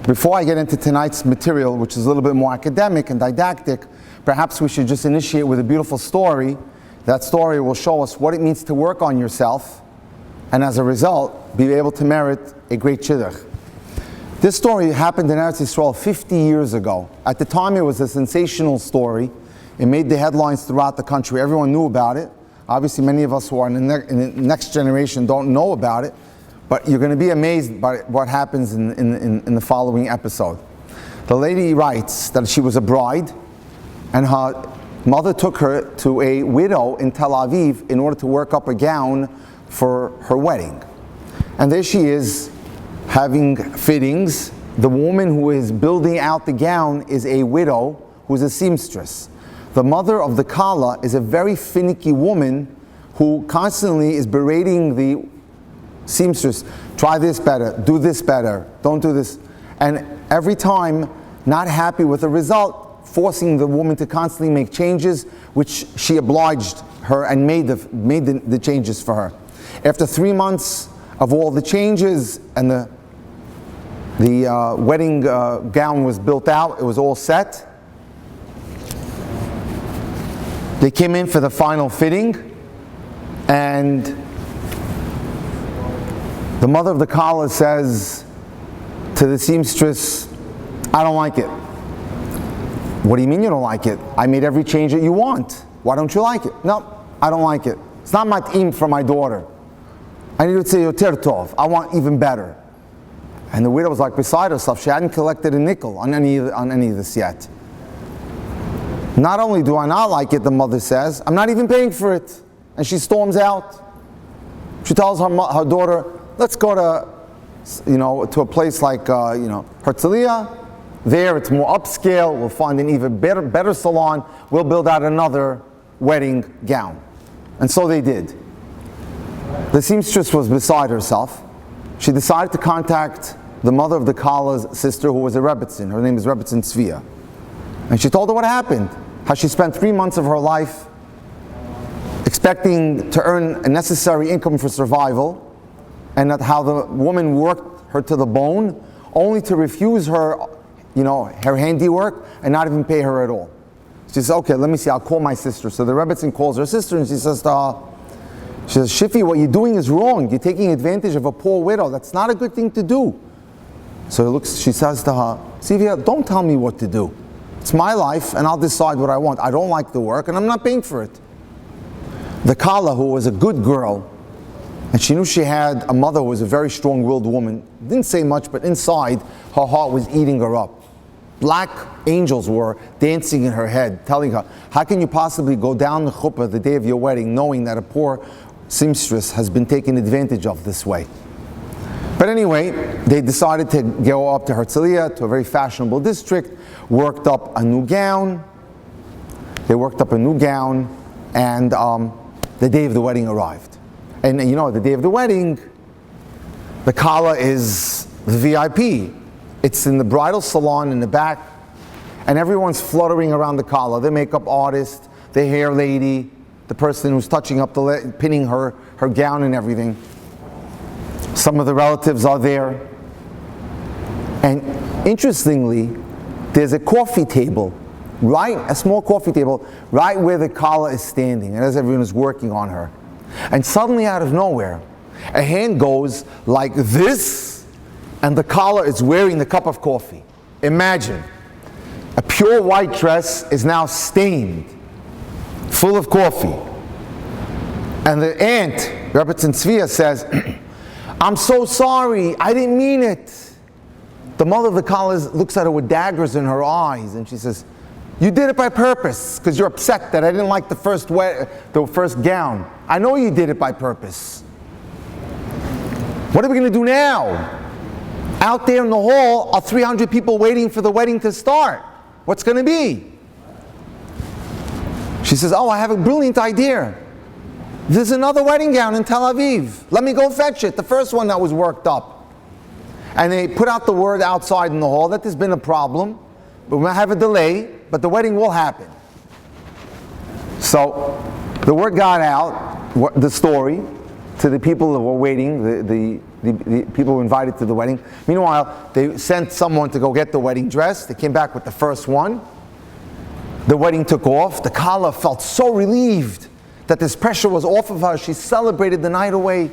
Before I get into tonight's material, which is a little bit more academic and didactic, perhaps we should just initiate with a beautiful story. That story will show us what it means to work on yourself, and as a result, be able to merit a great shidduch. This story happened in Eretz Yisrael 50 years ago. At the time, it was a sensational story. It made the headlines throughout the country. Everyone knew about it. Obviously, many of us who are in the next generation don't know about it, but you're going to be amazed by what happens in the following episode. The lady writes that she was a bride, and her mother took her to a widow in Tel Aviv in order to work up a gown for her wedding. And there she is, having fittings. The woman who is building out the gown is a widow who is a seamstress. The mother of the Kala is a very finicky woman who constantly is berating the seamstress. Try this better, do this better, don't do this. And every time, not happy with the result, forcing the woman to constantly make changes, which she obliged her and made the changes for her. After 3 months of all the changes and the wedding gown was built out, it was all set. They came in for the final fitting, and the mother of the Kala says to the seamstress, "I don't like it." "What do you mean you don't like it? I made every change that you want. Why don't you like it?" "No, I don't like it. It's not mat'im for my daughter. I need to say yoter tov. I want even better." And the widow was like beside herself. She hadn't collected a nickel on any of this yet. "Not only do I not like it," the mother says, "I'm not even paying for it." And she storms out. She tells her daughter, "Let's go to a place like Herzliya. There it's more upscale. We'll find an even better salon. We'll build out another wedding gown." And so they did. The seamstress was beside herself. She decided to contact the mother of the Kala's sister, who was a rebbitzin. Her name is Rebbitzin Tzvia. And she told her what happened. How she spent 3 months of her life expecting to earn a necessary income for survival, and that how the woman worked her to the bone, only to refuse her, her handiwork and not even pay her at all. She says, "Okay, let me see, I'll call my sister." So the Rebbitzin calls her sister, and she says to her, "Shifi, what you're doing is wrong. You're taking advantage of a poor widow. That's not a good thing to do." So she says to her, "Sivia, don't tell me what to do. It's my life, and I'll decide what I want. I don't like the work, and I'm not paying for it." The Kala, who was a good girl, and she knew she had a mother who was a very strong-willed woman, didn't say much, but inside, her heart was eating her up. Black angels were dancing in her head, telling her, "How can you possibly go down the chuppah the day of your wedding knowing that a poor seamstress has been taken advantage of this way?" But anyway, they decided to go up to Herzliya, to a very fashionable district, worked up a new gown. They worked up a new gown, and the day of the wedding arrived. And the day of the wedding, the Kala is the VIP. It's in the bridal salon in the back, and everyone's fluttering around the Kala. The makeup artist, the hair lady, the person who's touching up pinning her gown and everything. Some of the relatives are there. And interestingly, there's a coffee table, a small coffee table, right where the Kala is standing, and as everyone is working on her. And suddenly out of nowhere, a hand goes like this, and the Kala is wearing the cup of coffee. Imagine, a pure white dress is now stained, full of coffee. And the aunt, Rebbitzin Tzvia, says, "I'm so sorry, I didn't mean it." The mother of the Kala looks at her with daggers in her eyes, and she says, "You did it by purpose, because you're upset that I didn't like the first gown. I know you did it by purpose. What are we going to do now? Out there in the hall are 300 people waiting for the wedding to start. What's going to be?" She says, "Oh, I have a brilliant idea. There's another wedding gown in Tel Aviv. Let me go fetch it, the first one that was worked up." And they put out the word outside in the hall that there's been a problem, but we might have a delay, but the wedding will happen. So the word got out, the story, to the people that were waiting, the the people were invited to the wedding. Meanwhile, they sent someone to go get the wedding dress. They came back with the first one. The wedding took off. The Kala felt so relieved that this pressure was off of her. She celebrated the night away.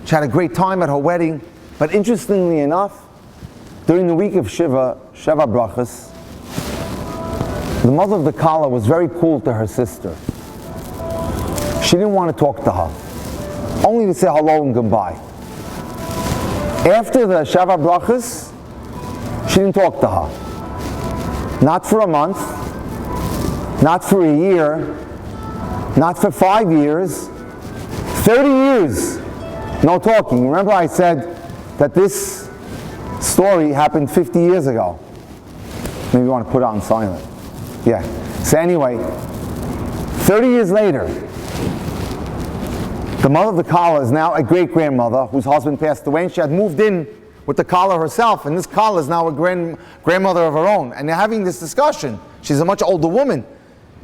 She had a great time at her wedding. But interestingly enough, during the week of Sheva Brachas, the mother of the Kala was very cool to her sister. She didn't want to talk to her, only to say hello and goodbye. After the Sheva Brachas, she didn't talk to her. Not for a month, not for a year, not for 5 years, 30 years, no talking. Remember I said that this story happened 50 years ago. Maybe you want to put it on silent. Yeah. So anyway, 30 years later, the mother of the Kala is now a great-grandmother whose husband passed away, and she had moved in with the Kala herself, and this Kala is now a grandmother of her own. And they're having this discussion. She's a much older woman.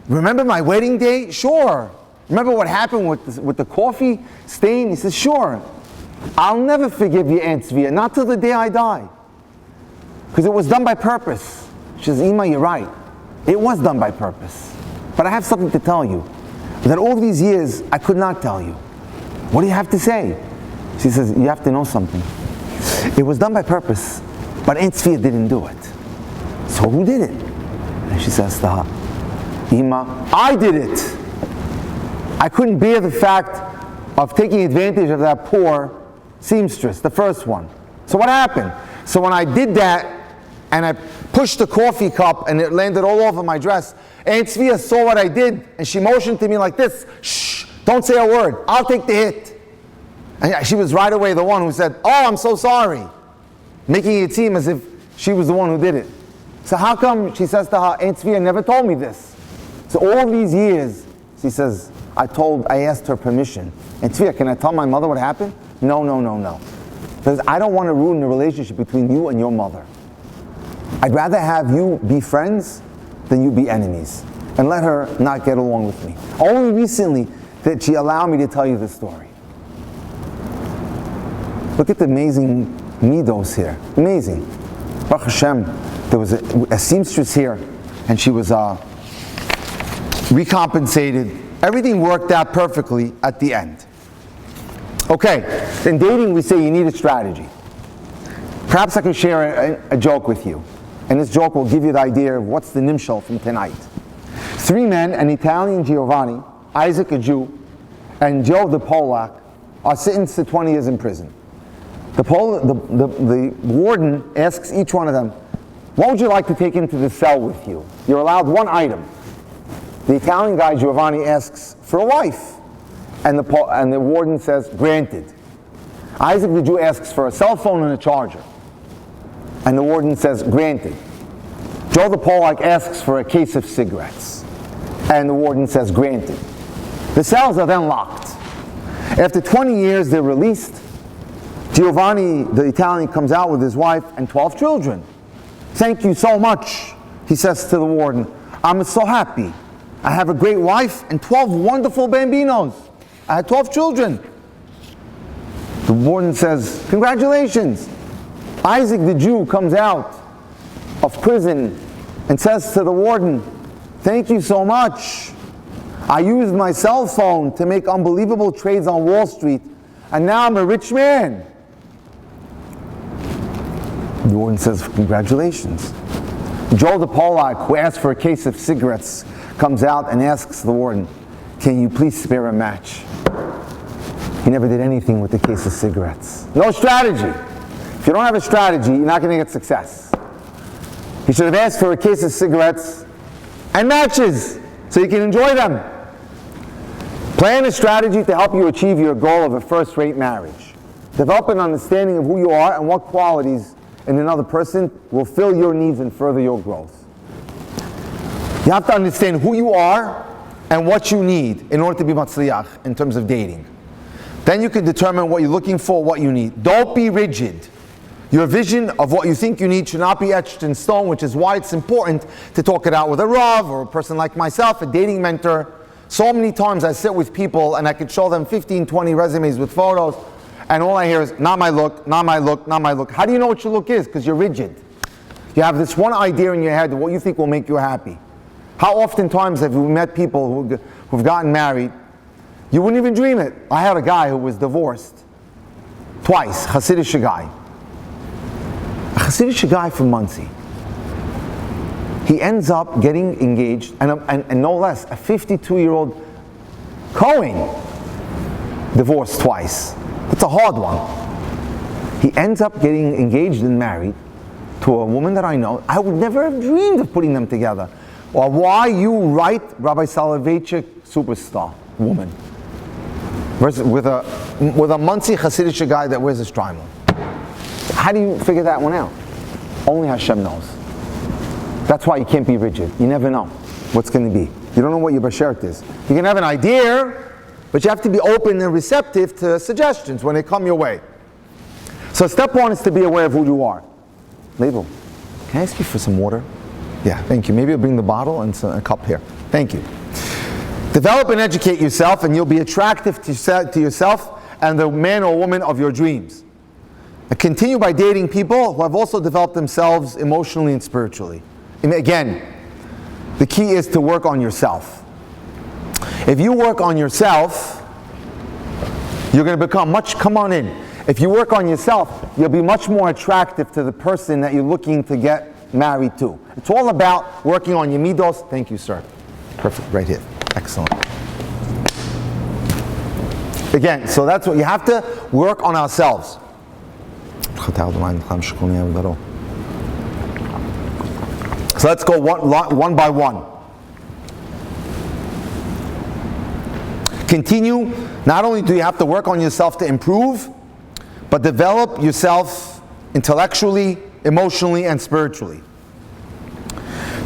Remember my wedding day? Sure. Remember what happened with the coffee stain? He says, sure. I'll never forgive you, Aunt Svia, not till the day I die. Because it was done by purpose. She says, Ima, you're right. It was done by purpose. But I have something to tell you. That all these years, I could not tell you. What do you have to say? She says, you have to know something. It was done by purpose, but Aunt Svia didn't do it. So who did it? And she says to her, Ima, I did it. I couldn't bear the fact of taking advantage of that poor seamstress, the first one. So what happened? So when I did that, and I pushed the coffee cup and it landed all over my dress, Aunt Svia saw what I did, and she motioned to me like this, shh, don't say a word, I'll take the hit. And she was right away the one who said, oh, I'm so sorry, making it seem as if she was the one who did it. So how come, she says to her, Aunt Svia never told me this? So all these years, she says, I asked her permission. Aunt Svia, can I tell my mother what happened? No. Because I don't want to ruin the relationship between you and your mother. I'd rather have you be friends than you be enemies. And let her not get along with me. Only recently did she allow me to tell you this story. Look at the amazing midos here. Amazing. Baruch Hashem, there was a seamstress here, and she was recompensated. Everything worked out perfectly at the end. Okay, in dating we say you need a strategy. Perhaps I can share a joke with you. And this joke will give you the idea of what's the nimshal from tonight. 3 men, an Italian Giovanni, Isaac a Jew, and Joe the Polak, are sentenced to 20 years in prison. The warden asks each one of them, what would you like to take into the cell with you? You're allowed one item. The Italian guy, Giovanni, asks for a wife. And the warden says, granted. Isaac the Jew asks for a cell phone and a charger. And the warden says, granted. Joe the Polak asks for a case of cigarettes. And the warden says, granted. The cells are then locked. After 20 years, they're released. Giovanni, the Italian, comes out with his wife and 12 children. Thank you so much, he says to the warden. I'm so happy. I have a great wife and 12 wonderful bambinos. I had 12 children. The warden says, congratulations. Isaac the Jew comes out of prison and says to the warden, thank you so much. I used my cell phone to make unbelievable trades on Wall Street, and now I'm a rich man. The warden says, congratulations. Joe the Polak, who asked for a case of cigarettes, comes out and asks the warden, can you please spare a match? He never did anything with the case of cigarettes. No strategy. If you don't have a strategy, you're not going to get success. He should have asked for a case of cigarettes and matches so you can enjoy them. Plan a strategy to help you achieve your goal of a first-rate marriage. Develop an understanding of who you are and what qualities in another person will fill your needs and further your growth. You have to understand who you are and what you need in order to be matzliach in terms of dating. Then you can determine what you're looking for, what you need. Don't be rigid. Your vision of what you think you need should not be etched in stone, which is why it's important to talk it out with a Rav or a person like myself, a dating mentor. So many times I sit with people and I could show them 15, 20 resumes with photos, and all I hear is, not my look, not my look, not my look. How do you know what your look is? Because you're rigid. You have this one idea in your head of what you think will make you happy. How oftentimes have you met people who've gotten married, you wouldn't even dream it. I had a guy who was divorced twice, Hasidic guy. A Hasidic guy from Muncie. He ends up getting engaged, and no less, a 52-year-old Cohen, divorced twice. That's a hard one. He ends up getting engaged and married to a woman that I know. I would never have dreamed of putting them together. Or why you write Rabbi Soloveitchik superstar woman versus with a Muncie Hasidic guy that wears a shtreimel. How do you figure that one out? Only Hashem knows. That's why you can't be rigid. You never know what's going to be. You don't know what your bashert is. You can have an idea, but you have to be open and receptive to suggestions when they come your way. So step one is to be aware of who you are. Label, can I ask you for some water? Yeah, thank you. Maybe I'll bring the bottle and a cup here. Thank you. Develop and educate yourself, and you'll be attractive to yourself and the man or woman of your dreams. And continue by dating people who have also developed themselves emotionally and spiritually. And again, the key is to work on yourself. If you work on yourself, you're going to become come on in. If you work on yourself, you'll be much more attractive to the person that you're looking to get married to. It's all about working on your midos. Thank you, sir. Perfect, right here. Excellent. Again, so that's what you have to work on ourselves. So let's go one by one. Continue. Not only do you have to work on yourself to improve, but develop yourself intellectually, emotionally, and spiritually.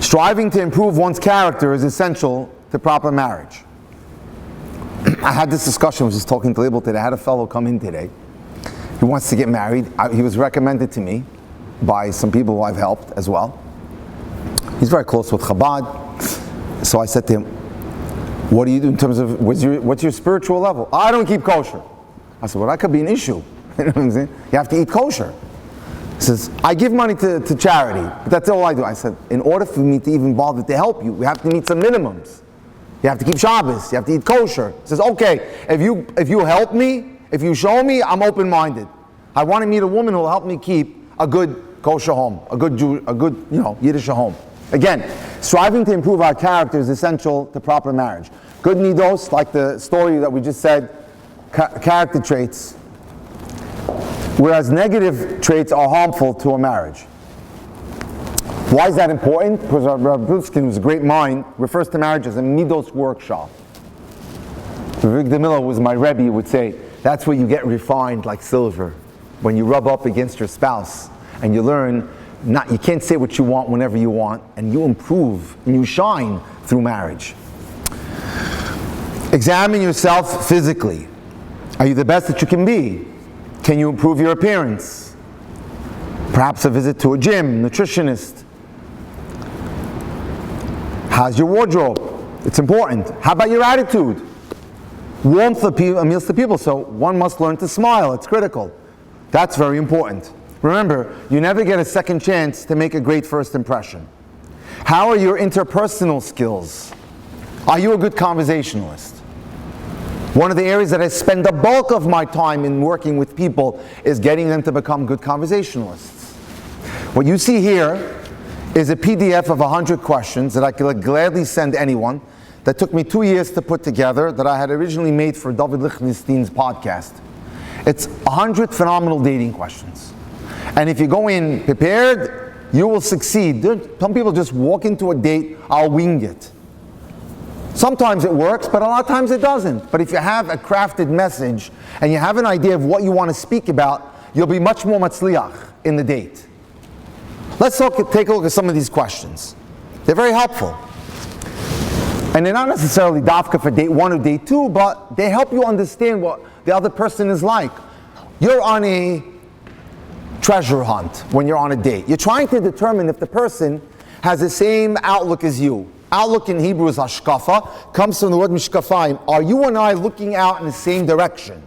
Striving to improve one's character is essential to proper marriage. I had this discussion, I was just talking to Label today. I had a fellow come in today. He wants to get married. He was recommended to me by some people who I've helped as well. He's very close with Chabad. So I said to him, what do you do in terms of, what's your spiritual level? I don't keep kosher. I said, well, that could be an issue. You know what I'm saying? You have to eat kosher. He says, I give money to charity, but that's all I do. I said, in order for me to even bother to help you, we have to meet some minimums. You have to keep Shabbos, you have to eat kosher. He says, okay, if you help me, if you show me, I'm open-minded. I want to meet a woman who will help me keep a good kosher home, a good Yiddish home. Again, striving to improve our character is essential to proper marriage. Good midos, like the story that we just said, character traits, whereas negative traits are harmful to a marriage. Why is that important? Because Rabbi Blutskin, who's a great mind, refers to marriage as a midos workshop. Rabbi Miller, who was my Rebbe, would say, that's where you get refined like silver. When you rub up against your spouse and you learn, you can't say what you want whenever you want, and you improve and you shine through marriage. Examine yourself physically. Are you the best that you can be? Can you improve your appearance? Perhaps a visit to a gym, nutritionist. How's your wardrobe? It's important. How about your attitude? Warmth appeals to people, so one must learn to smile. It's critical. That's very important. Remember, you never get a second chance to make a great first impression. How are your interpersonal skills? Are you a good conversationalist? One of the areas that I spend the bulk of my time in working with people is getting them to become good conversationalists. What you see here is a PDF of 100 questions that I could gladly send anyone, that took me 2 years to put together, that I had originally made for David Lichtenstein's podcast. It's 100 phenomenal dating questions. And if you go in prepared, you will succeed. Some people just walk into a date, I'll wing it. Sometimes it works, but a lot of times it doesn't. But if you have a crafted message and you have an idea of what you want to speak about, you'll be much more matzliach in the date. Let's take a look at some of these questions. They're very helpful. And they're not necessarily dafka for date 1 or date 2, but they help you understand what the other person is like. You're on a treasure hunt when you're on a date. You're trying to determine if the person has the same outlook as you. Outlook in Hebrew is hashkafa, comes from the word mishkafayim. Are you and I looking out in the same direction?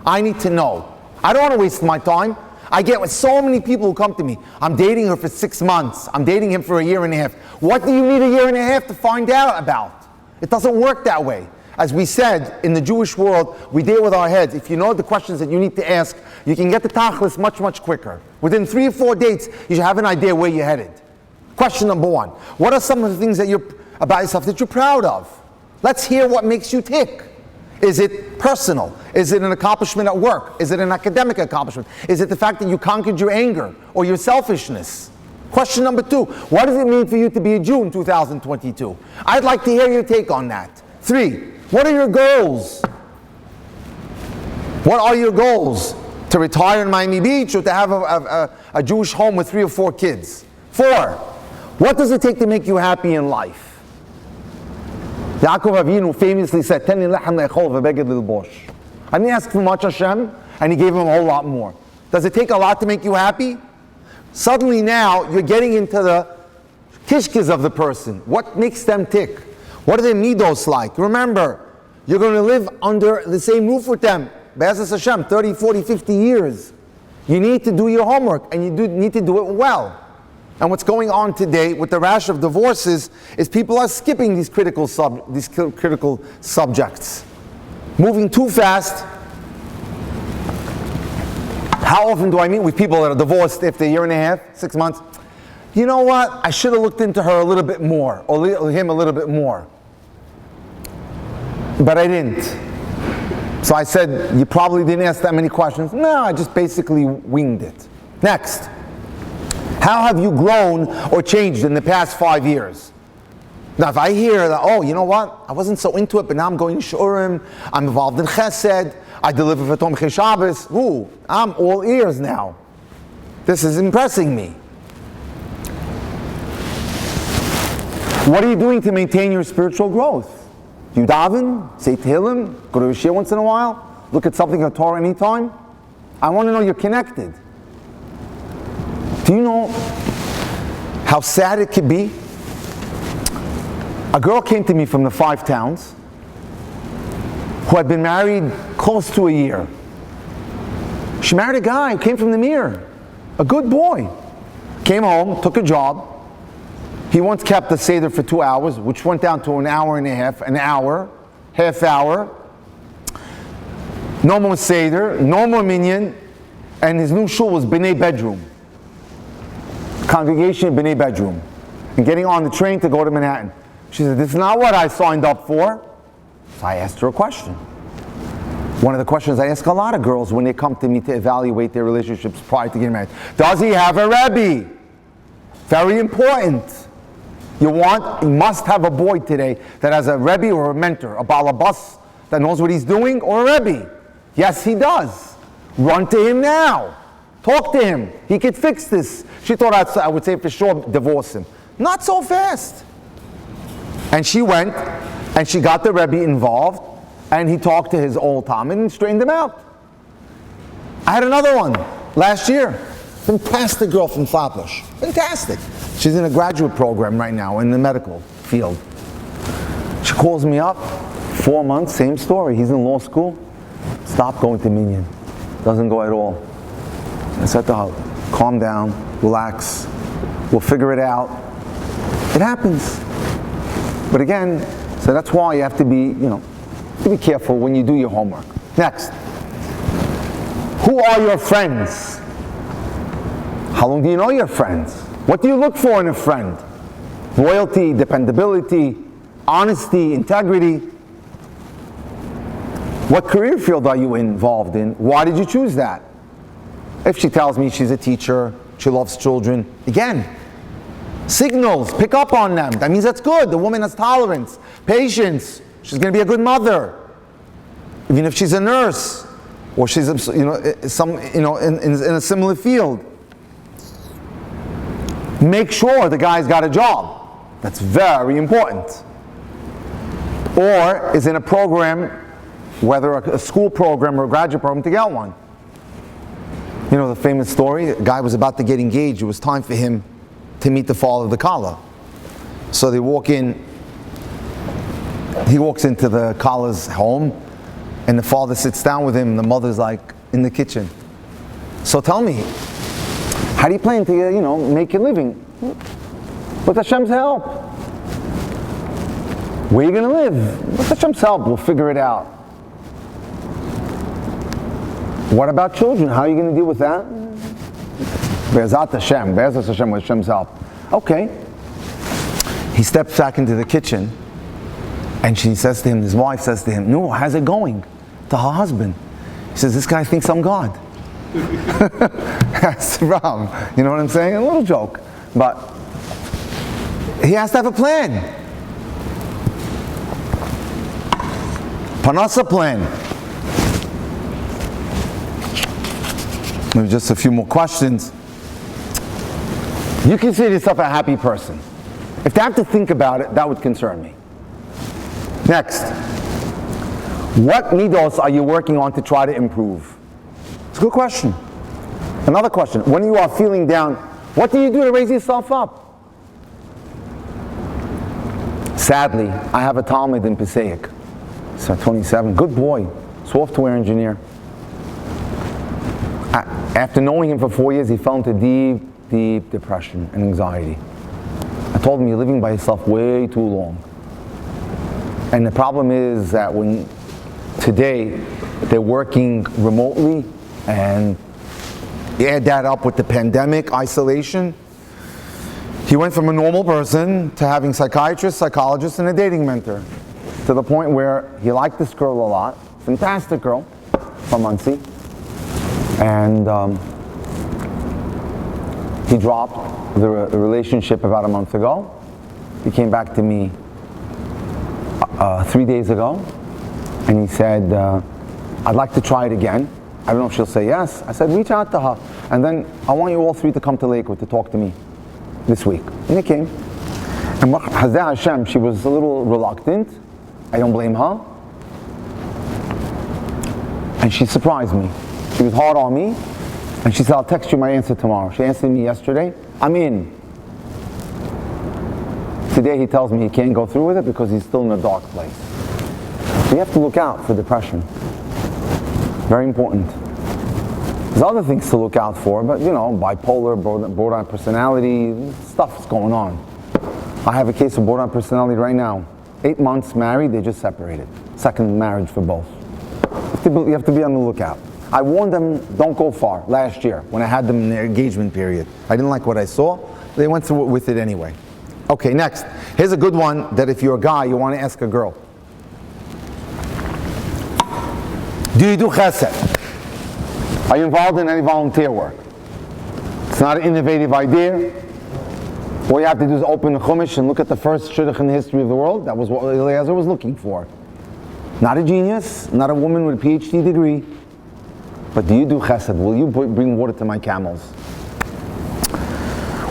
I need to know. I don't want to waste my time. I get with so many people who come to me. I'm dating her for 6 months. I'm dating him for a year and a half. What do you need a year and a half to find out about? It doesn't work that way. As we said, in the Jewish world, we deal with our heads. If you know the questions that you need to ask, you can get the tachlis much, much quicker. Within 3 or 4 dates, you should have an idea where you're headed. Question number 1. What are some of the things about yourself that you're proud of? Let's hear what makes you tick. Is it personal? Is it an accomplishment at work? Is it an academic accomplishment? Is it the fact that you conquered your anger or your selfishness? Question number 2. What does it mean for you to be a Jew in 2022? I'd like to hear your take on that. 3. What are your goals? What are your goals? To retire in Miami Beach or to have a Jewish home with 3 or 4 kids? 4. What does it take to make you happy in life? Yaakov Avinu famously said, "Teni lechem le'echol v'beged lilbosh." I didn't ask for much, Hashem, and He gave him a whole lot more. Does it take a lot to make you happy? Suddenly now, you're getting into the kishkes of the person. What makes them tick? What are their midos like? Remember, you're going to live under the same roof with them. Be'ezus Hashem, 30, 40, 50 years. You need to do your homework, and you need to do it well. And what's going on today with the rash of divorces is people are skipping these critical subjects. Moving too fast. How often do I meet with people that are divorced after a year and a half, 6 months? You know what? I should have looked into her a little bit more, or him a little bit more. But I didn't. So I said, you probably didn't ask that many questions. No, I just basically winged it. Next. How have you grown or changed in the past 5 years? Now, if I hear that, oh, you know what? I wasn't so into it, but now I'm going to Shurim, I'm involved in Chesed, I deliver for Tomchei Shabbos. Ooh, I'm all ears now. This is impressing me. What are you doing to maintain your spiritual growth? You daven, say Tehillim, go to Yeshua once in a while, look at something in Torah anytime? I want to know you're connected. Do you know how sad it could be? A girl came to me from the 5 towns who had been married close to a year. She married a guy who came from the Mir, a good boy. Came home, took a job. He once kept the Seder for 2 hours, which went down to an hour and a half, an hour, half hour. No more Seder, no more minyan, and his new shul was B'nai bedroom. Congregation B'nai bedroom. And getting on the train to go to Manhattan. She said, this is not what I signed up for. So I asked her a question. One of the questions I ask a lot of girls when they come to me to evaluate their relationships prior to getting married. Does he have a Rebbe? Very important. You must have a boy today that has a Rebbe or a mentor, a balabas that knows what he's doing, or a Rebbe. Yes, he does. Run to him now. Talk to him. He could fix this. She thought I would say for sure divorce him. Not so fast. And she went and she got the Rebbe involved and he talked to his old Talmud and straightened him out. I had another one last year. Fantastic girl from Flatbush. Fantastic. She's in a graduate program right now in the medical field. She calls me up, 4 months, same story. He's in law school. Stop going to Minyan. Doesn't go at all. I said to her, calm down, relax. We'll figure it out. It happens. But again, so that's why you have to be careful when you do your homework. Next. Who are your friends? How long do you know your friends? What do you look for in a friend? Loyalty, dependability, honesty, integrity. What career field are you involved in? Why did you choose that? If she tells me she's a teacher, she loves children, again, signals, pick up on them. That means that's good. The woman has tolerance, patience. She's going to be a good mother. Even if she's a nurse or she's in a similar field. Make sure the guy's got a job. That's very important. Or is in a program, whether a school program or a graduate program, to get one. You know the famous story, a guy was about to get engaged. It was time for him to meet the father of the Kala. So they walk in, he walks into the Kala's home, and the father sits down with him, and the mother's like in the kitchen. So tell me, how do you plan to, make your living? With Hashem's help. Where are you going to live? With Hashem's help, we'll figure it out. What about children? How are you going to deal with that? Be'ezat Hashem. Be'ezat Hashem with Hashem's help. Okay. He steps back into the kitchen, and she says to him, his wife says to him, "No, how's it going?" To her husband. He says, "This guy thinks I'm God." That's the problem. You know what I'm saying? A little joke. But he has to have a plan. Panasa plan. Maybe just a few more questions. You consider yourself a happy person. If they have to think about it, that would concern me. Next. What midos are you working on to try to improve? It's a good question. Another question. When you are feeling down, what do you do to raise yourself up? Sadly, I have a Talmud in Passaic. He's 27. Good boy. Software engineer. After knowing him for 4 years, he fell into deep, deep depression and anxiety. I told him, "You're living by yourself way too long." And the problem is that when today they're working remotely, and you add that up with the pandemic, isolation, he went from a normal person to having psychiatrists, psychologists, and a dating mentor, to the point where he liked this girl a lot, fantastic girl from Muncie, and he dropped the relationship about a month ago. He came back to me 3 days ago, and he said, "I'd like to try it again. I don't know if she'll say yes." I said, "Reach out to her, and then I want you all three to come to Lakewood to talk to me this week." And they came. And Hazeh Hashem, she was a little reluctant. I don't blame her. And she surprised me. She was hard on me, and she said, "I'll text you my answer tomorrow." She answered me yesterday. I'm in. Today he tells me he can't go through with it because he's still in a dark place. So you have to look out for depression. Very important. There's other things to look out for, but bipolar, borderline personality, stuff's going on. I have a case of borderline personality right now. 8 months married, they just separated. Second marriage for both. You have to be on the lookout. I warned them, don't go far, last year, when I had them in their engagement period. I didn't like what I saw. They went through it with it anyway. Okay, next. Here's a good one that if you're a guy, you want to ask a girl. Do you do chesed? Are you involved in any volunteer work? It's not an innovative idea. All you have to do is open the Chumash and look at the first shidduch in the history of the world. That was what Eliezer was looking for. Not a genius, not a woman with a PhD degree. But do you do chesed? Will you bring water to my camels?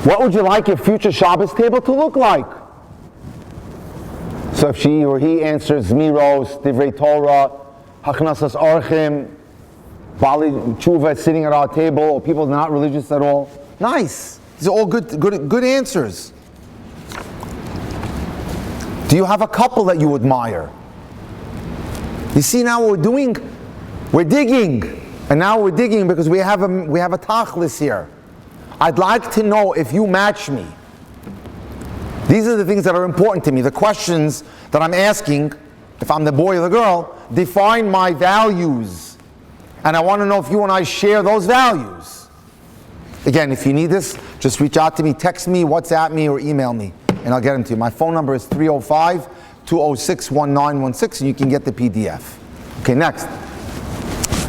What would you like your future Shabbos table to look like? So if she or he answers Zmiros, Divrei Torah, Hachnasas Orchim, Bali Tshuva sitting at our table, or people not religious at all, nice. These are all good answers. Do you have a couple that you admire? You see, now what we're doing, we're digging. And now we're digging because we have a tachlis here. I'd like to know if you match me. These are the things that are important to me. The questions that I'm asking, if I'm the boy or the girl, define my values. And I want to know if you and I share those values. Again, if you need this, just reach out to me, text me, WhatsApp me, or email me, and I'll get them to you. My phone number is 305-206-1916, and you can get the PDF. Okay, next.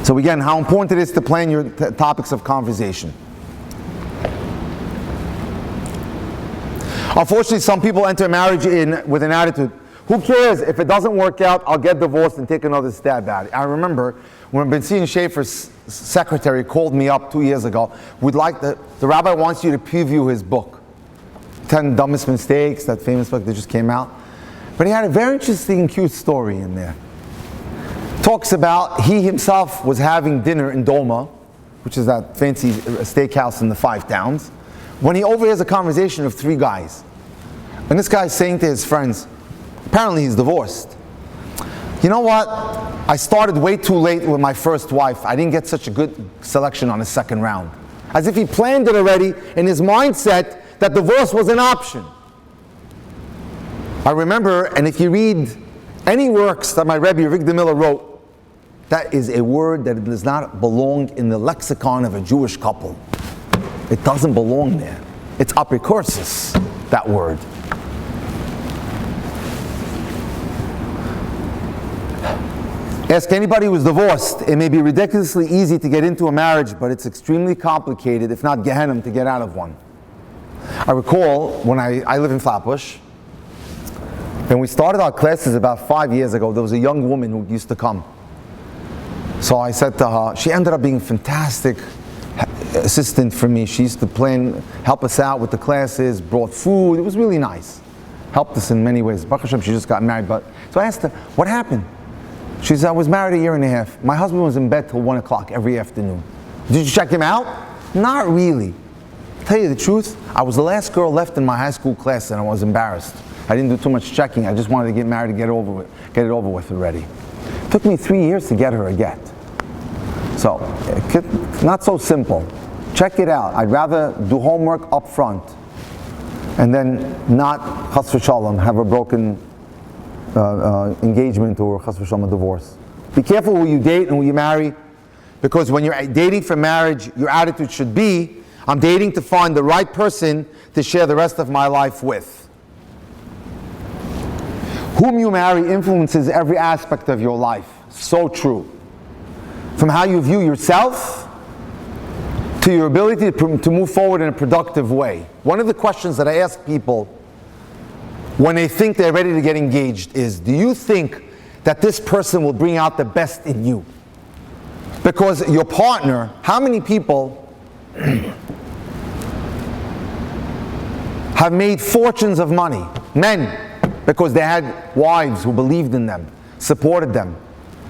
So again, how important it is to plan your topics of conversation. Unfortunately, some people enter marriage with an attitude, who cares? If it doesn't work out, I'll get divorced and take another stab at it. I remember when Benzine Schaefer's secretary called me up 2 years ago, the rabbi wants you to preview his book, 10 Dumbest Mistakes, that famous book that just came out. But he had a very interesting, cute story in there. Talks about he himself was having dinner in Doma, which is that fancy steakhouse in the Five Towns, when he overhears a conversation of 3 guys. And this guy's saying to his friends, apparently he's divorced, You know what? I started way too late with my first wife. I didn't get such a good selection on the second round. As if he planned it already in his mindset that divorce was an option. I remember, and if you read any works that my Rabbi Avigdor Miller wrote, that is a word that does not belong in the lexicon of a Jewish couple. It doesn't belong there. It's apicursus, that word. Ask anybody who's divorced. It may be ridiculously easy to get into a marriage, but it's extremely complicated, if not Gehenna, to get out of one. I recall when I live in Flatbush, and we started our classes about 5 years ago. There was a young woman who used to come. So I said to her, she ended up being a fantastic assistant for me. She used to help us out with the classes, brought food. It was really nice. Helped us in many ways. Baruch Hashem, she just got married. So I asked her, what happened? She said, I was married 1.5 years. My husband was in bed till 1 o'clock every afternoon. Did you check him out? Not really. To tell you the truth, I was the last girl left in my high school class and I was embarrassed. I didn't do too much checking. I just wanted to get married and get it over with already. It took me 3 years to get her a get. So, not so simple. Check it out. I'd rather do homework up front and then not, chas v'shalom, have a broken engagement or chas v'shalom, a divorce. Be careful who you date and who you marry, because when you're dating for marriage, your attitude should be, I'm dating to find the right person to share the rest of my life with. Whom you marry influences every aspect of your life. So true. From how you view yourself to your ability to move forward in a productive way. One of the questions that I ask people when they think they're ready to get engaged is, do you think that this person will bring out the best in you? Because your partner, how many people have made fortunes of money? Men, because they had wives who believed in them, supported them.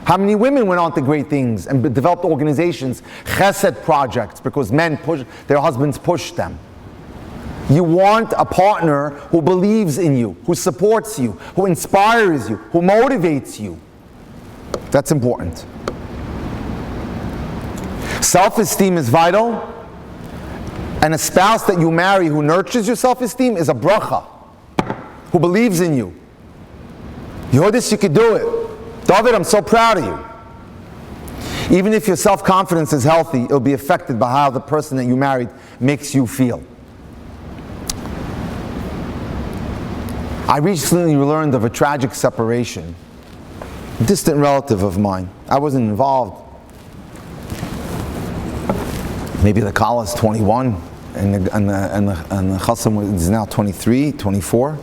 How many women went on to great things and developed organizations, chesed projects, because their husbands pushed them. You want a partner who believes in you, who supports you, who inspires you, who motivates you. That's important. Self-esteem is vital, and a spouse that you marry who nurtures your self-esteem is a bracha, who believes in you. You heard this, you could do it. David, I'm so proud of you. Even if your self-confidence is healthy, it'll be affected by how the person that you married makes you feel. I recently learned of a tragic separation. A distant relative of mine. I wasn't involved. Maybe the Kala is 21 and the Chasam is now 23, 24.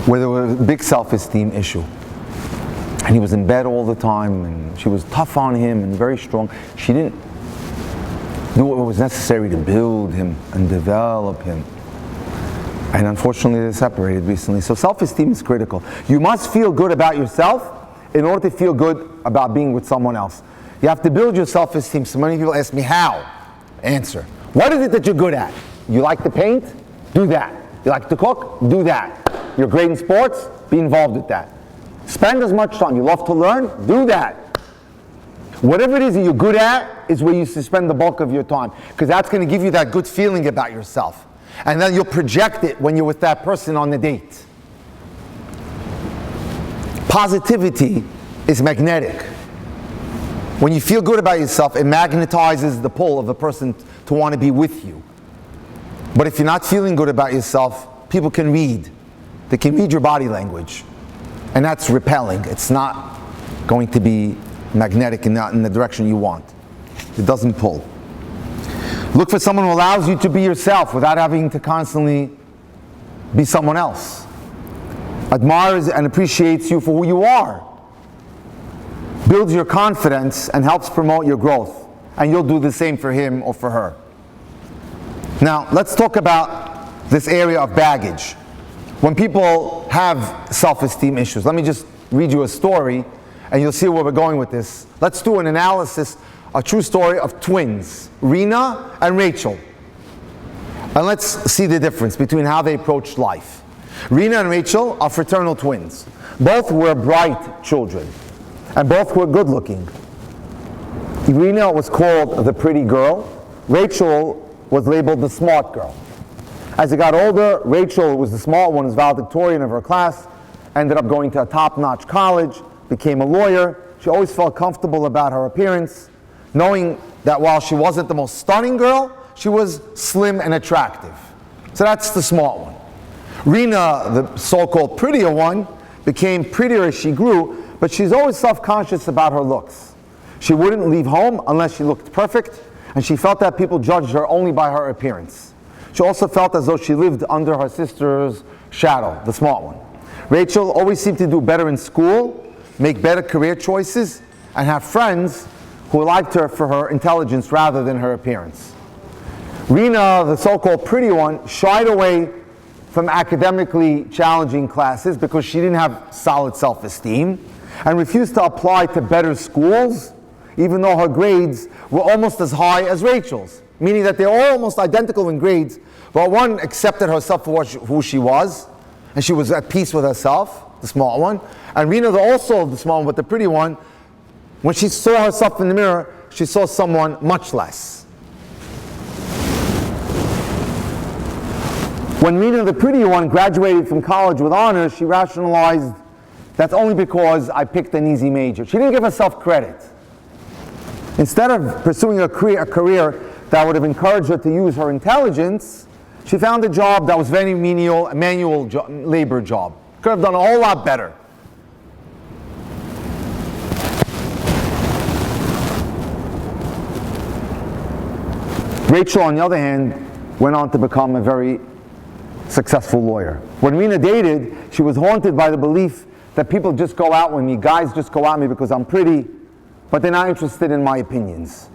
Where there was a big self-esteem issue. And he was in bed all the time, and she was tough on him and very strong. She didn't do what was necessary to build him and develop him. And unfortunately, they separated recently. So self-esteem is critical. You must feel good about yourself in order to feel good about being with someone else. You have to build your self-esteem. So many people ask me, how? Answer. What is it that you're good at? You like to paint? Do that. You like to cook? Do that. You're great in sports? Be involved with that. Spend as much time. You love to learn? Do that. Whatever it is that you're good at is where you spend the bulk of your time, because that's going to give you that good feeling about yourself. And then you'll project it when you're with that person on the date. Positivity is magnetic. When you feel good about yourself, it magnetizes the pull of the person to want to be with you. But if you're not feeling good about yourself, people can read. They can read your body language. And that's repelling. It's not going to be magnetic and not in the direction you want. It doesn't pull. Look for someone who allows you to be yourself without having to constantly be someone else. Admires and appreciates you for who you are. Builds your confidence and helps promote your growth. And you'll do the same for him or for her. Now, let's talk about this area of baggage. When people have self-esteem issues, let me just read you a story and you'll see where we're going with this. Let's do an analysis, a true story of twins, Rena and Rachel. And let's see the difference between how they approached life. Rina and Rachel are fraternal twins. Both were bright children, and both were good looking. Rina was called the pretty girl. Rachel was labeled the smart girl. As they got older, Rachel was the smart one, was valedictorian of her class, ended up going to a top-notch college, became a lawyer. She always felt comfortable about her appearance, knowing that while she wasn't the most stunning girl, she was slim and attractive. So that's the smart one. Rina, the so-called prettier one, became prettier as she grew, but she's always self-conscious about her looks. She wouldn't leave home unless she looked perfect, and she felt that people judged her only by her appearance. She also felt as though she lived under her sister's shadow, the smart one. Rachel always seemed to do better in school, make better career choices, and have friends who liked her for her intelligence rather than her appearance. Rina, the so-called pretty one, shied away from academically challenging classes because she didn't have solid self-esteem and refused to apply to better schools, even though her grades were almost as high as Rachel's, meaning that they're all almost identical in grades, but one accepted herself for who she was, and she was at peace with herself, the smart one, and Rina, also the smart one, but the pretty one, when she saw herself in the mirror, she saw someone much less. When Rina, the pretty one, graduated from college with honors, she rationalized, that's only because I picked an easy major. She didn't give herself credit. Instead of pursuing a career that would have encouraged her to use her intelligence, she found a job that was very menial, a manual labor job. Could have done a whole lot better. Rachel, on the other hand, went on to become a very successful lawyer. When Rina dated, she was haunted by the belief that people just go out with me, guys just go at me because I'm pretty, but they're not interested in my opinions.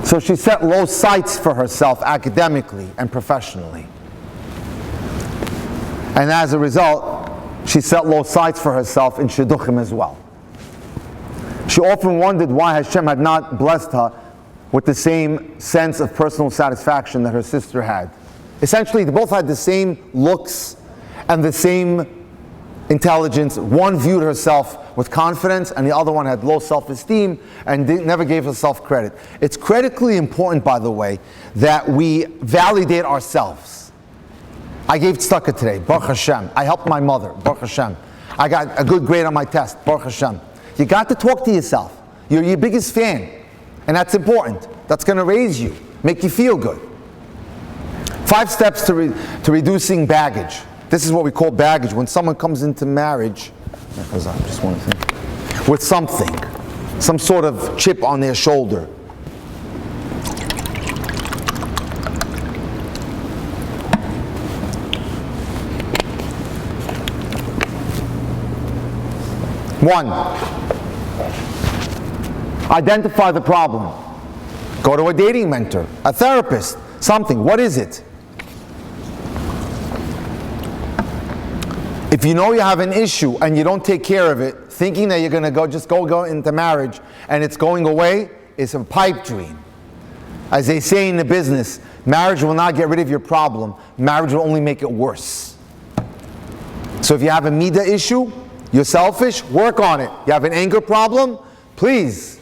So she set low sights for herself academically and professionally. And as a result, she set low sights for herself in shidduchim as well. She often wondered why Hashem had not blessed her with the same sense of personal satisfaction that her sister had. Essentially, they both had the same looks and the same intelligence. One viewed herself with confidence, and the other one had low self-esteem and never gave herself credit. It's critically important, by the way, that we validate ourselves. I gave tzedakah today, Baruch Hashem. I helped my mother, Baruch Hashem. I got a good grade on my test, Baruch Hashem. You got to talk to yourself. You're your biggest fan, and that's important. That's going to raise you, make you feel good. 5 steps to reducing baggage. This is what we call baggage. When someone comes into marriage, because I just want to think, with something, some sort of chip on their shoulder. One, identify the problem. Go to a dating mentor, a therapist, something. What is it? If you know you have an issue and you don't take care of it, thinking that you're going to go into marriage and it's going away is a pipe dream. As they say in the business, marriage will not get rid of your problem. Marriage will only make it worse. So if you have a midah issue, you're selfish, work on it. You have an anger problem, please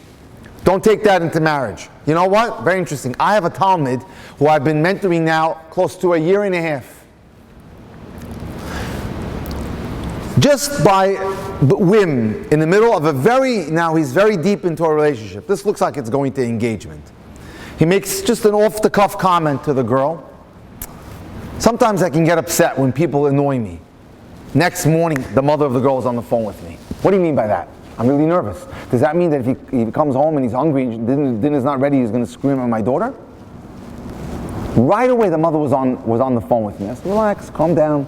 don't take that into marriage. You know what? Very interesting. I have a Talmud who I've been mentoring now close to a year and a half. Just by whim, in the middle of now he's very deep into a relationship. This looks like it's going to engagement. He makes just an off-the-cuff comment to the girl. Sometimes I can get upset when people annoy me. Next morning, the mother of the girl is on the phone with me. What do you mean by that? I'm really nervous. Does that mean that if he comes home and he's hungry and dinner's not ready, he's going to scream at my daughter? Right away, the mother was on the phone with me. I said, relax, calm down.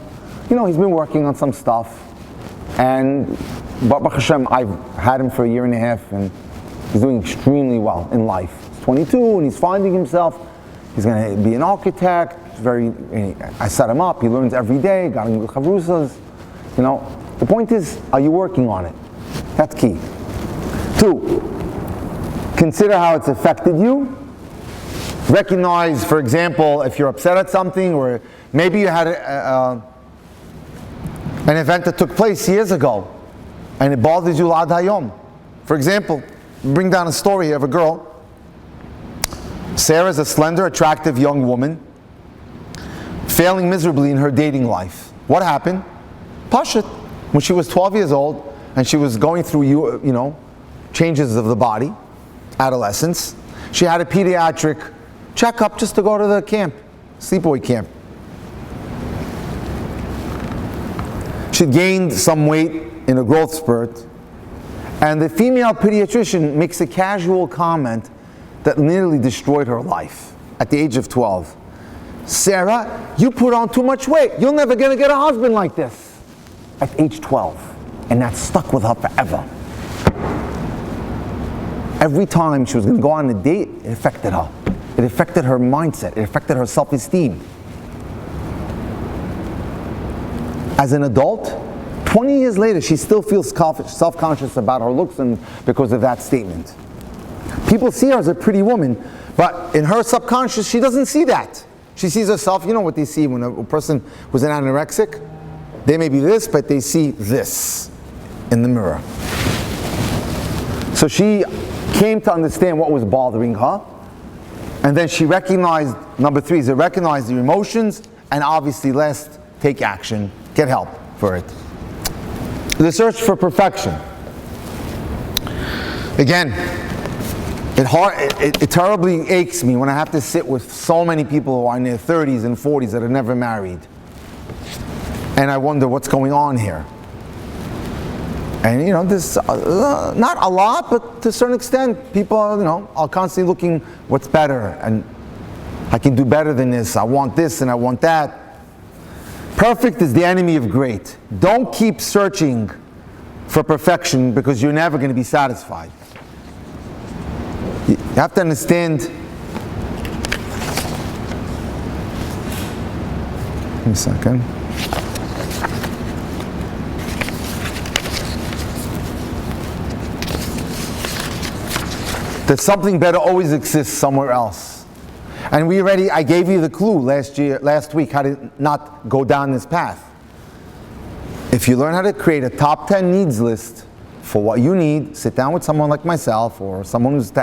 You know, he's been working on some stuff. And Baruch Hashem, I've had him for a year and a half, and he's doing extremely well in life. He's 22, and he's finding himself. He's going to be an architect. I set him up. He learns every day. Got him with chavrusas. You know, the point is, are you working on it? That's key. 2, consider how it's affected you. Recognize, for example, if you're upset at something, or maybe you had an event that took place years ago, and it bothers you l'ad hayom. For example, bring down a story here of a girl. Sarah's a slender, attractive young woman, failing miserably in her dating life. What happened? Pashut. When she was 12 years old, and she was going through, changes of the body, adolescence, she had a pediatric checkup just to go to the camp, sleepaway camp. She gained some weight in a growth spurt, and the female pediatrician makes a casual comment that nearly destroyed her life at the age of 12. Sarah, you put on too much weight. You're never going to get a husband like this. At age 12. And that stuck with her forever. Every time she was going to go on a date, it affected her. It affected her mindset. It affected her self-esteem. As an adult, 20 years later, she still feels self-conscious about her looks and because of that statement. People see her as a pretty woman, but in her subconscious, she doesn't see that. She sees herself, you know what they see when a person who's an anorexic? They may be this, but they see this in the mirror. So she came to understand what was bothering her, and then she recognized, number three, is to recognize your emotions, and obviously last, take action, get help for it. The search for perfection. Again, it terribly aches me when I have to sit with so many people who are in their 30s and 40s that are never married. And I wonder what's going on here. And there's not a lot, but to a certain extent, people are constantly looking what's better, and I can do better than this, I want this and I want that. Perfect is the enemy of great. Don't keep searching for perfection because you're never going to be satisfied. You have to understand. Give me a second. That something better always exists somewhere else. And I gave you the clue last week how to not go down this path. If you learn how to create a top 10 needs list for what you need, sit down with someone like myself or someone who's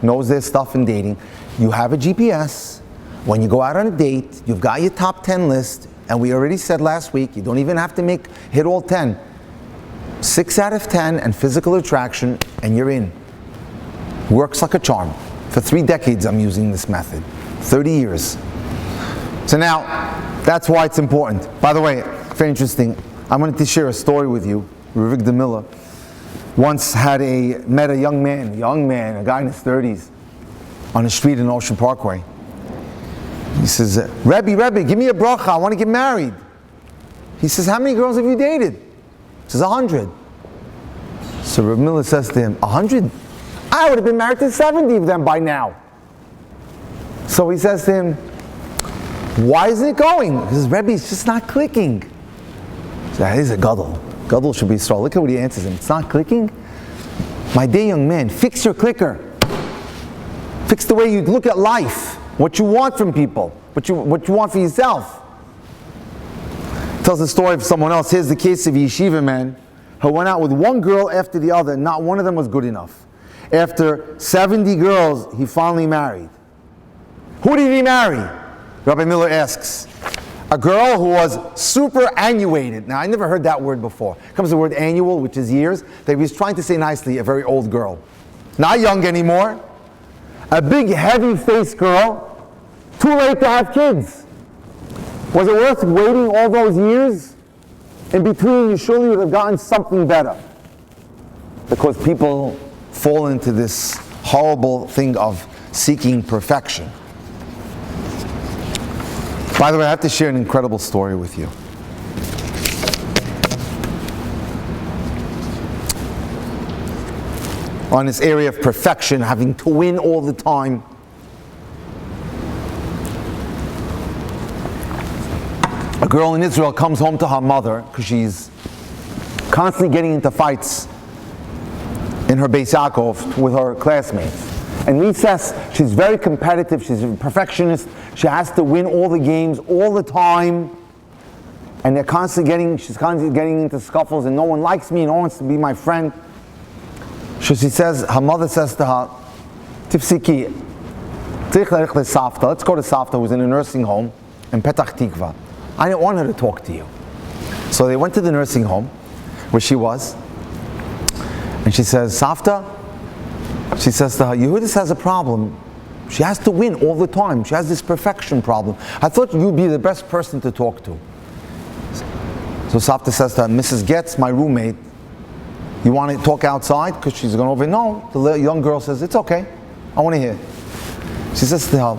knows their stuff in dating. You have a GPS. When you go out on a date, you've got your top 10 list, and we already said last week, you don't even have to hit all 10. 6 out of 10 and physical attraction, and you're in. Works like a charm. For 3 decades I'm using this method. 30 years. So now, that's why it's important. By the way, very interesting, I wanted to share a story with you. Rabbi Miller once met a young man, a guy in his 30s, on the street in Ocean Parkway. He says, Rabbi, give me a bracha, I want to get married. He says, how many girls have you dated? He says, 100. So Rabbi Miller says to him, 100? I would have been married to 70 of them by now. So he says to him, why isn't it going? He says, Rebbe, it's just not clicking. He says, he's a gadol. Gadol should be strong. Look at what he answers him. It's not clicking? My dear young man, fix your clicker. Fix the way you look at life. What you want from people. What you want for yourself. Tells the story of someone else. Here's the case of a yeshiva man who went out with one girl after the other. Not one of them was good enough. After 70 girls, he finally married. Who did he marry? Rabbi Miller asks. A girl who was superannuated. Now, I never heard that word before. It comes the word annual, which is years. That he was trying to say nicely, a very old girl. Not young anymore. A big, heavy-faced girl. Too late to have kids. Was it worth waiting all those years? In between, you surely would have gotten something better. Because people fall into this horrible thing of seeking perfection. By the way, I have to share an incredible story with you. On this area of perfection, having to win all the time. A girl in Israel comes home to her mother because she's constantly getting into fights in her Beis Yaakov with her classmates. And recess, she's very competitive, she's a perfectionist, she has to win all the games all the time. and she's constantly getting into scuffles, and no one likes me, and no one wants to be my friend. So her mother says to her, Tifsiki, let's go to Savta, who's in a nursing home in Petach Tikva. I didn't want her to talk to you. So they went to the nursing home where she was, and she says, Savta, she says to her, Yehudis has a problem. She has to win all the time. She has this perfection problem. I thought you'd be the best person to talk to. So Savta says to her, Mrs. Getz, my roommate, you want to talk outside? Because she's going over. No, the young girl says, it's okay. I want to hear. She says to her,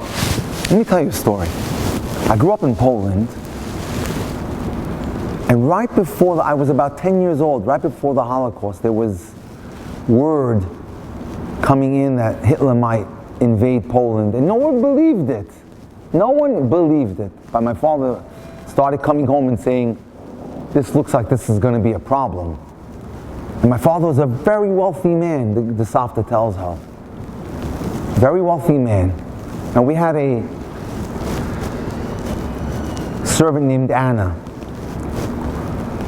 let me tell you a story. I grew up in Poland, and right before, I was about 10 years old, right before the Holocaust, there was word coming in that Hitler might invade Poland, and no one believed it. No one believed it. But my father started coming home and saying, this looks like this is going to be a problem. And my father was a very wealthy man, the Savta tells her. Very wealthy man. And we had a servant named Anna.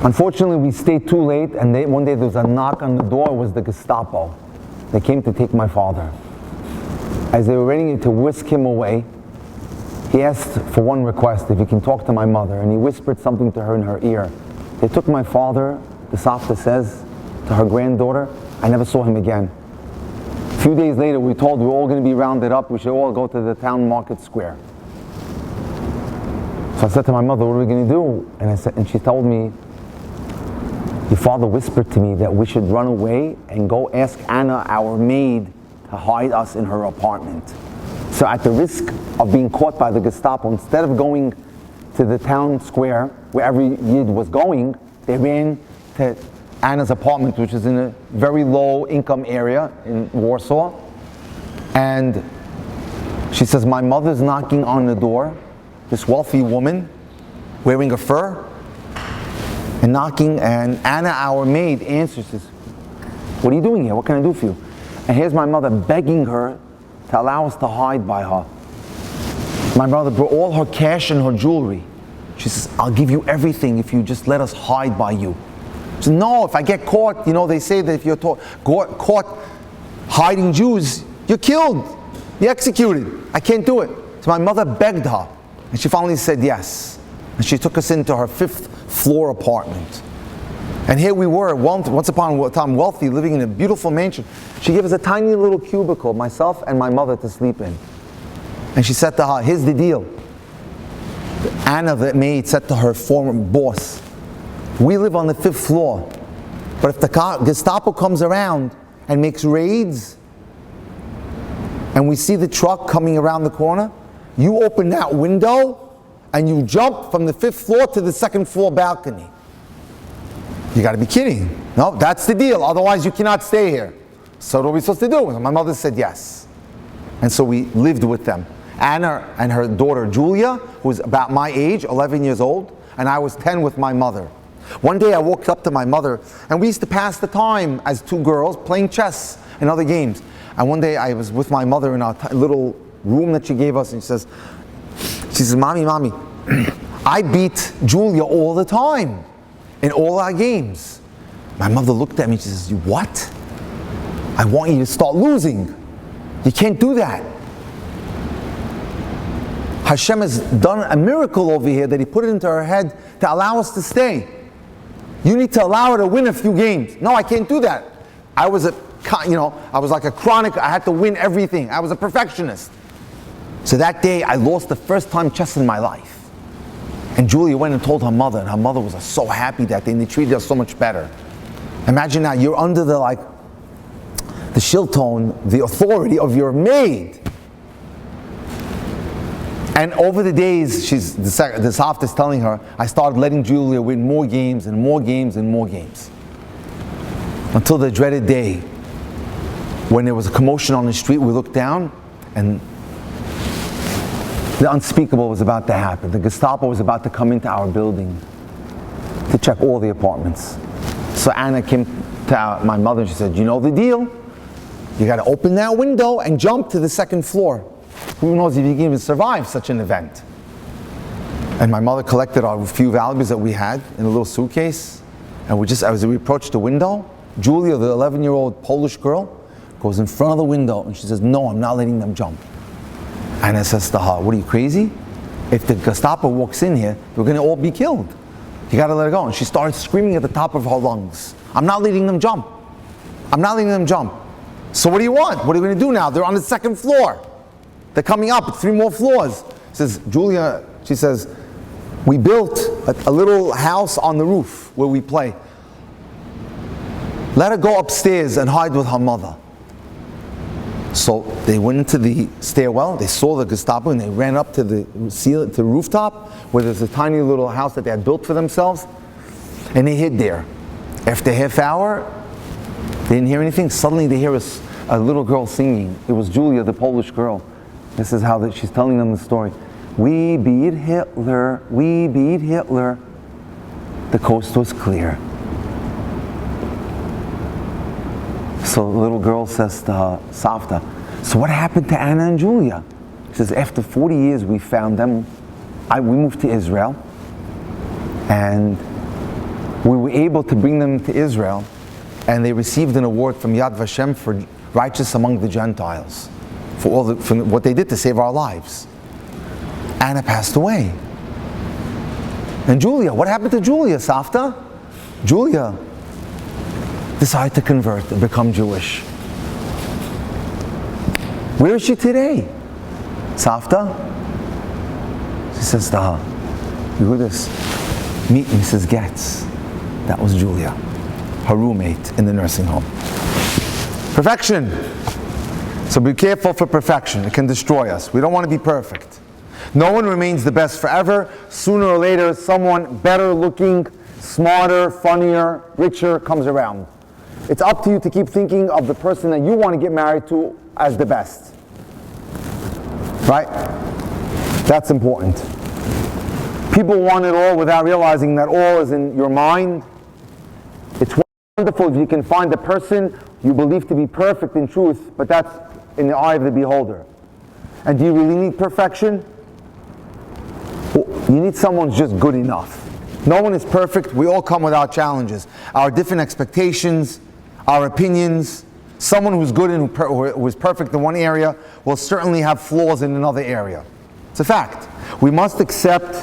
Unfortunately, we stayed too late, and one day there was a knock on the door. It was the Gestapo. They came to take my father. As they were ready to whisk him away, he asked for one request, if he can talk to my mother, and he whispered something to her in her ear. They took my father, the Savta says, to her granddaughter. I never saw him again. A few days later, we were told we were all going to be rounded up. We should all go to the town market square. So I said to my mother, what are we going to do? And she told me, your father whispered to me that we should run away and go ask Anna, our maid, to hide us in her apartment. So at the risk of being caught by the Gestapo, instead of going to the town square where every Yid was going, they ran to Anna's apartment, which is in a very low income area in Warsaw. And she says, my mother's knocking on the door, this wealthy woman wearing a fur, and knocking, and Anna, our maid, answers, says, what are you doing here? What can I do for you? And here's my mother begging her to allow us to hide by her. My mother brought all her cash and her jewelry. She says, I'll give you everything if you just let us hide by you. She said, no, if I get caught, they say that if you're caught hiding Jews, you're killed, you're executed. I can't do it. So my mother begged her, and she finally said yes. And she took us into her 5th floor apartment. And here we were, once upon a time wealthy, living in a beautiful mansion. She gave us a tiny little cubicle, myself and my mother, to sleep in. And she said to her, here's the deal. Anna, the maid, said to her former boss, we live on the 5th floor, but if the Gestapo comes around and makes raids, and we see the truck coming around the corner, you open that window, and you jump from the 5th floor to the 2nd floor balcony. You got to be kidding. No, that's the deal. Otherwise, you cannot stay here. So what are we supposed to do? My mother said yes. And so we lived with them. Anna and her daughter Julia, who was about my age, 11 years old, and I was 10 with my mother. One day I walked up to my mother, and we used to pass the time as 2 girls playing chess and other games. And one day I was with my mother in our little room that she gave us, and she says, Mommy, I beat Julia all the time in all our games. My mother looked at me and she says, what? I want you to start losing. You can't do that. Hashem has done a miracle over here that He put it into her head to allow us to stay. You need to allow her to win a few games. No, I can't do that. I was like a chronic, I had to win everything. I was a perfectionist. So that day, I lost the first time chess in my life. And Julia went and told her mother, and her mother was so happy that day, and they treated us so much better. Imagine now, you're under the shilton, the authority of your maid. And over the days, the Savta is telling her, I started letting Julia win more games and more games and more games. Until the dreaded day, when there was a commotion on the street, we looked down, and the unspeakable was about to happen. The Gestapo was about to come into our building to check all the apartments. So Anna came to my mother and she said, you know the deal. You got to open that window and jump to the 2nd floor. Who knows if you can even survive such an event. And my mother collected our few valuables that we had in a little suitcase. And as we approached the window, Julia, the 11-year-old Polish girl, goes in front of the window and she says, "No, I'm not letting them jump." And I says to her, "What are you, crazy? If the Gestapo walks in here, we're going to all be killed. You got to let it go." And she started screaming at the top of her lungs, "I'm not letting them jump. I'm not letting them jump." "So what do you want? What are we going to do now? They're on the second floor. They're coming up 3 more floors." Says Julia, she says, "We built a little house on the roof where we play. Let her go upstairs and hide with her mother." So they went into the stairwell, they saw the Gestapo, and they ran up to the rooftop where there's a tiny little house that they had built for themselves, and they hid there. After a half hour, they didn't hear anything. Suddenly they hear a little girl singing. It was Julia, the Polish girl. This is how she's telling them the story. "We beat Hitler, we beat Hitler. The coast was clear." So the little girl says to her, "Savta, so what happened to Anna and Julia?" She says, "After 40 years we found them. We moved to Israel, and we were able to bring them to Israel, and they received an award from Yad Vashem for righteous among the Gentiles, for what they did to save our lives. Anna passed away. And Julia, what happened to Julia, Savta?" Julia decided to convert and become Jewish. "Where is she today, Savta?" She says to her, "You hear this? Meet Mrs. Getz." That was Julia, her roommate in the nursing home. Perfection. So be careful for perfection. It can destroy us. We don't want to be perfect. No one remains the best forever. Sooner or later, someone better looking, smarter, funnier, richer comes around. It's up to you to keep thinking of the person that you want to get married to as the best. Right? That's important. People want it all without realizing that all is in your mind. It's wonderful if you can find the person you believe to be perfect in truth, but that's in the eye of the beholder. And do you really need perfection? Well, you need someone who's just good enough. No one is perfect. We all come with our challenges, our different expectations, our opinions. Someone who's good and who is perfect in one area will certainly have flaws in another area. It's a fact. We must accept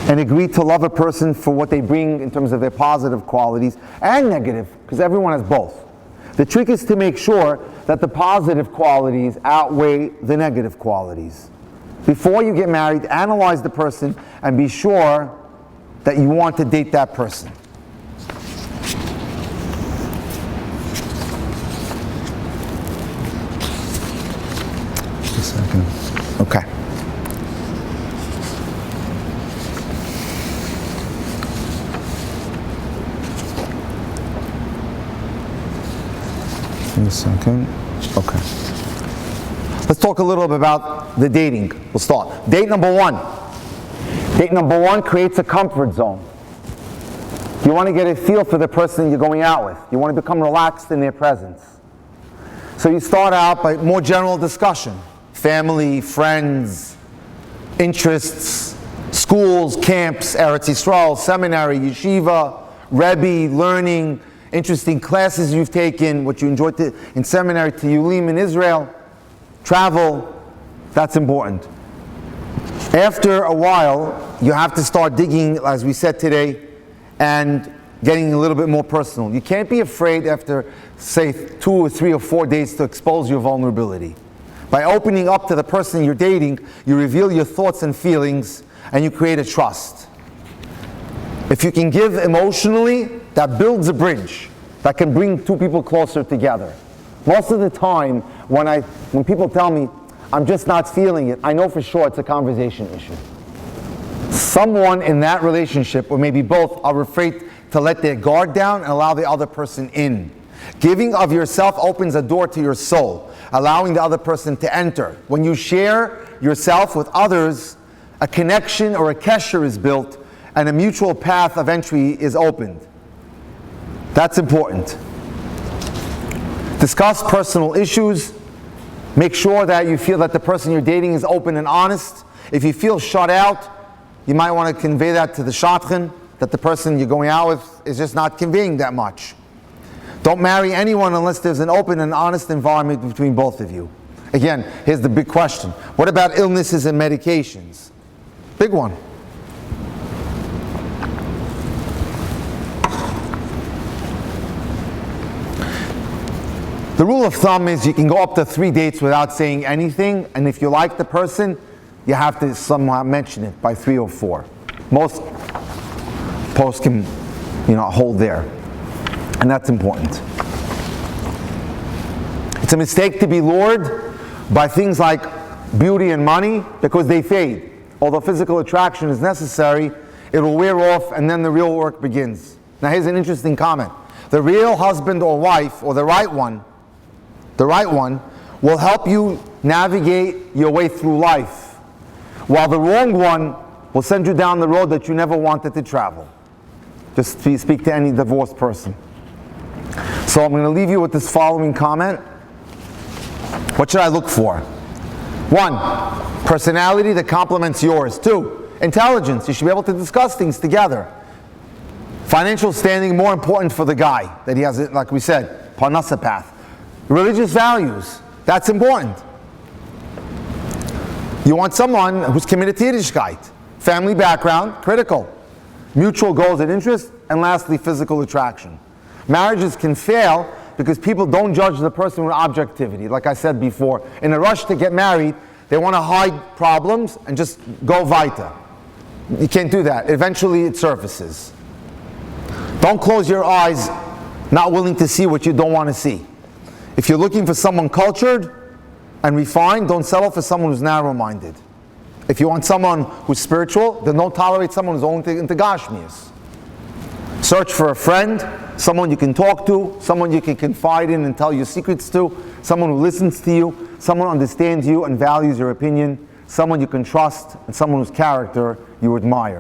and agree to love a person for what they bring in terms of their positive qualities and negative, because everyone has both. The trick is to make sure that the positive qualities outweigh the negative qualities. Before you get married, analyze the person and be sure that you want to date that person. Just a second. Okay. Give me a second. Okay. Let's talk a little bit about the dating. We'll start. Date number one. Date number one creates a comfort zone. You want to get a feel for the person you're going out with. You want to become relaxed in their presence. So you start out by more general discussion. Family, friends, interests, schools, camps, Eretz Yisrael, seminary, yeshiva, Rabbi, learning, interesting classes you've taken, what you enjoyed in seminary, to Yulim in Israel, travel. That's important. After a while, you have to start digging, as we said today, and getting a little bit more personal. You can't be afraid after, say, 2 or 3 or 4 days to expose your vulnerability. By opening up to the person you're dating, you reveal your thoughts and feelings, and you create a trust. If you can give emotionally, that builds a bridge that can bring 2 people closer together. Most of the time, when people tell me, "I'm just not feeling it," I know for sure it's a conversation issue. Someone in that relationship, or maybe both, are afraid to let their guard down and allow the other person in. Giving of yourself opens a door to your soul, allowing the other person to enter. When you share yourself with others, a connection or a kesher is built, and a mutual path of entry is opened. That's important. Discuss personal issues. Make sure that you feel that the person you're dating is open and honest. If you feel shut out, you might want to convey that to the shadchan, that the person you're going out with is just not conveying that much. Don't marry anyone unless there's an open and honest environment between both of you. Again, here's the big question. What about illnesses and medications? Big one. The rule of thumb is you can go up to 3 dates without saying anything, and if you like the person, you have to somehow mention it by 3 or 4. Most posts can, hold there, and that's important. It's a mistake to be lured by things like beauty and money because they fade. Although physical attraction is necessary, it will wear off, and then the real work begins. Now, here's an interesting comment. The real husband or wife, or the right one, will help you navigate your way through life, while the wrong one will send you down the road that you never wanted to travel. Just speak to any divorced person. So I'm going to leave you with this following comment. What should I look for? 1, personality that complements yours. 2, intelligence. You should be able to discuss things together. Financial standing, more important for the guy, that he has, like we said, parnasa path. Religious values, that's important. You want someone who's committed to Yiddishkeit. Family background, critical. Mutual goals and interests, and lastly, physical attraction. Marriages can fail because people don't judge the person with objectivity. Like I said before, in a rush to get married, they want to hide problems and just go weiter. You can't do that. Eventually it surfaces. Don't close your eyes, not willing to see what you don't want to see. If you're looking for someone cultured and refined, don't settle for someone who's narrow-minded. If you want someone who's spiritual, then don't tolerate someone who's only into Gashmias. Search for a friend, someone you can talk to, someone you can confide in and tell your secrets to, someone who listens to you, someone who understands you and values your opinion, someone you can trust, and someone whose character you admire.